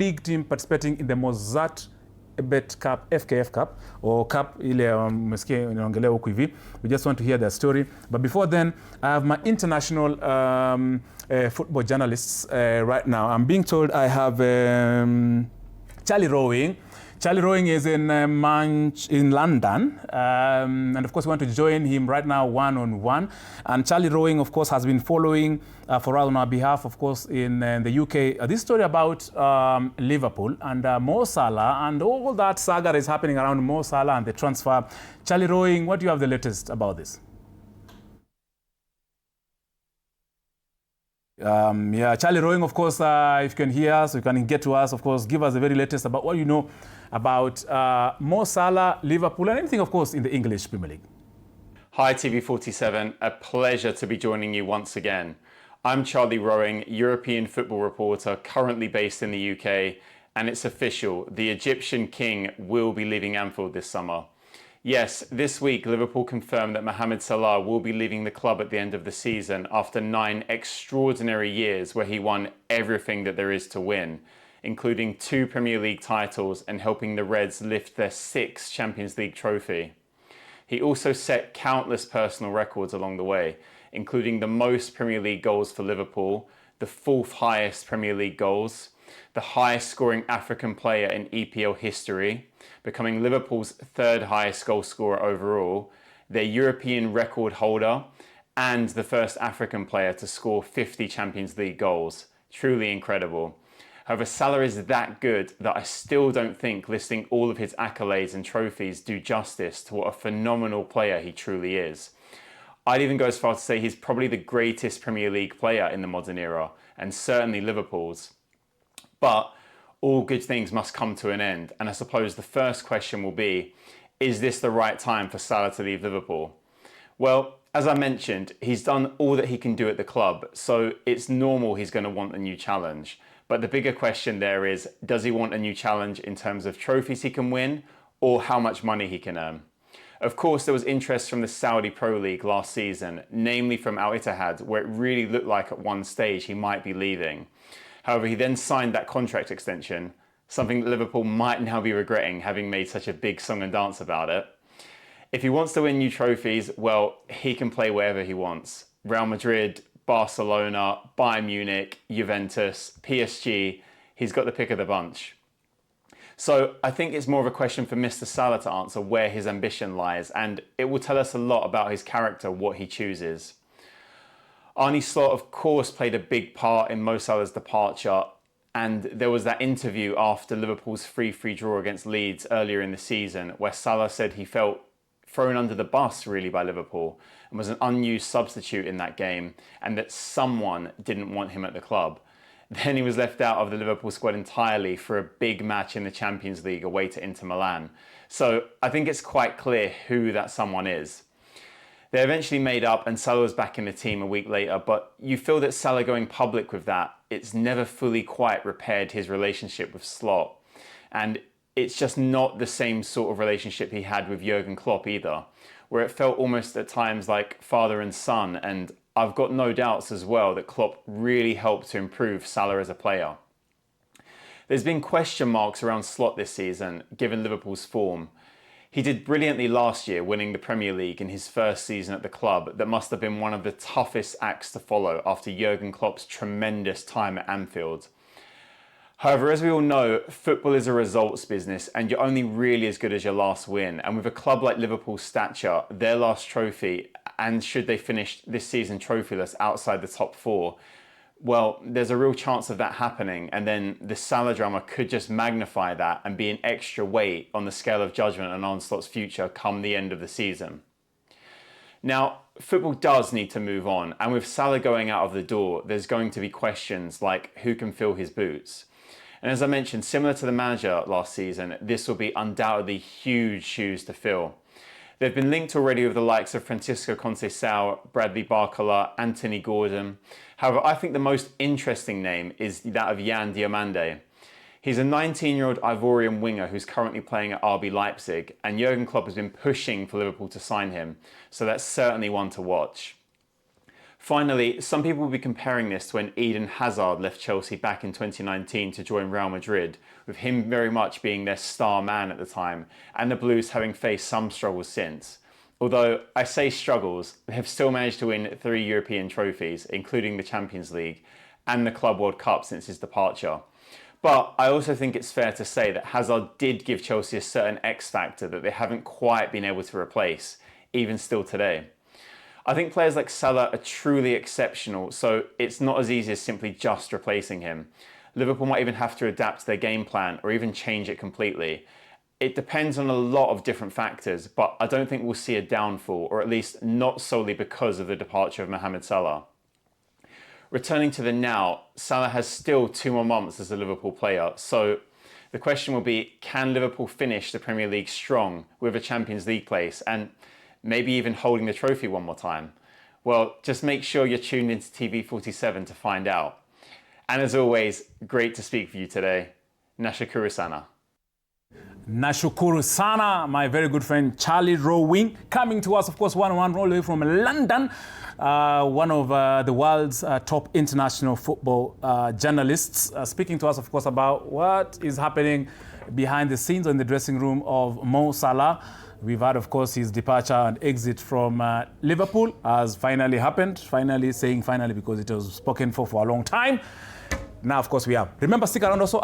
big team participating in the Mozart Bet Cup, FKF Cup, or Cup ile umesikia inaongelea huku hivi. We just want to hear their story. But before then, I have my international football journalists right now. I'm being told I have Charlie Rowing. Charlie Rowing is in London, and of course we want to join him right now one-on-one. And Charlie Rowing, of course, has been following for us on our behalf, of course, in the UK. This story about Liverpool and Mo Salah and all that saga that is happening around Mo Salah and the transfer. Charlie Rowing, what do you have the latest about this? Yeah, Charlie Rowing, of course, if you can hear us, you can get to us, of course, give us the very latest about what you know about Mo Salah, Liverpool, and anything, of course, in the English Premier League. Hi, TV47. A pleasure to be joining you once again. I'm Charlie Rowing, European football reporter, currently based in the UK, and it's official. The Egyptian king will be leaving Anfield this summer. Yes, this week Liverpool confirmed that Mohamed Salah will be leaving the club at the end of the season after 9 extraordinary years where he won everything that there is to win, including 2 Premier League titles and helping the Reds lift their 6th Champions League trophy. He also set countless personal records along the way, including the most Premier League goals for Liverpool, the 4th highest Premier League goals, the highest scoring African player in EPL history, becoming Liverpool's 3rd highest goal scorer overall, their European record holder, and the first African player to score 50 Champions League goals. Truly incredible. However, Salah is that good that I still don't think listing all of his accolades and trophies do justice to what a phenomenal player he truly is. I'd even go as far to say he's probably the greatest Premier League player in the modern era, and certainly Liverpool's. But all good things must come to an end, and I suppose the first question will be, is this the right time for Salah to leave Liverpool? Well, as I mentioned, he's done all that he can do at the club, so it's normal he's going to want a new challenge. But the bigger question there is, does he want a new challenge in terms of trophies he can win, or how much money he can earn? Of course, there was interest from the Saudi Pro League last season, namely from Al Ittihad, where it really looked like at one stage he might be leaving. However, he then signed that contract extension, something that Liverpool might now be regretting, having made such a big song and dance about it. If he wants to win new trophies, well, he can play wherever he wants. Real Madrid, Barcelona, Bayern Munich, Juventus, PSG, he's got the pick of the bunch. So I think it's more of a question for Mr. Salah to answer where his ambition lies, and it will tell us a lot about his character, what he chooses. Arne Slot, of course, played a big part in Mo Salah's departure, and there was that interview after Liverpool's 3-3 draw against Leeds earlier in the season where Salah said he felt thrown under the bus really by Liverpool and was an unused substitute in that game, and that someone didn't want him at the club. Then he was left out of the Liverpool squad entirely for a big match in the Champions League away to Inter Milan. So I think it's quite clear who that someone is. They eventually made up and Salah was back in the team a week later, but you feel that Salah going public with that, it's never fully quite repaired his relationship with Slot. And it's just not the same sort of relationship he had with Jurgen Klopp either, where it felt almost at times like father and son, and I've got no doubts as well that Klopp really helped to improve Salah as a player. There's been question marks around Slot this season, given Liverpool's form. He did brilliantly last year, winning the Premier League in his first season at the club. That must have been one of the toughest acts to follow after Jurgen Klopp's tremendous time at Anfield. However, as we all know, football is a results business and you're only really as good as your last win. And with a club like Liverpool's stature, their last trophy, and should they finish this season trophyless outside the top 4, well, there's a real chance of that happening, and then the Salah drama could just magnify that and be an extra weight on the scale of judgment on Arne Slot's future come the end of the season. Now, football does need to move on, and with Salah going out of the door, there's going to be questions like who can fill his boots. And as I mentioned, similar to the manager last season, this will be undoubtedly huge shoes to fill. They've been linked already with the likes of Francisco Conceição, Bradley Barcola, Anthony Gordon. However, I think the most interesting name is that of Yan Diomande. He's a 19-year-old Ivorian winger who's currently playing at RB Leipzig, and Jurgen Klopp has been pushing for Liverpool to sign him, so that's certainly one to watch. Finally, some people will be comparing this to when Eden Hazard left Chelsea back in 2019 to join Real Madrid, with him very much being their star man at the time, and the Blues having faced some struggles since. Although I say struggles, they have still managed to win 3 European trophies, including the Champions League and the Club World Cup since his departure. But I also think it's fair to say that Hazard did give Chelsea a certain X factor that they haven't quite been able to replace, even still today. I think players like Salah are truly exceptional, so it's not as easy as simply just replacing him. Liverpool might even have to adapt their game plan or even change it completely. It depends on a lot of different factors, but I don't think we'll see a downfall, or at least not solely because of the departure of Mohamed Salah. Returning to the now, Salah has still 2 more months as a Liverpool player, so the question will be, can Liverpool finish the Premier League strong with a Champions League place and maybe even holding the trophy one more time? Well, just make sure you're tuned into TV47 to find out. And as always, great to speak with you today. Nashukuru sana. Nashukuru sana, my very good friend Charlie Rowing, coming to us, of course, one all the way from London. One of the world's top international football journalists, speaking to us, of course, about what is happening behind the scenes in the dressing room of Mo Salah. We've had, of course, his departure and exit from Liverpool has finally happened. Finally, saying finally because it was spoken for a long time. Now, of course, we have. Remember, stick around also.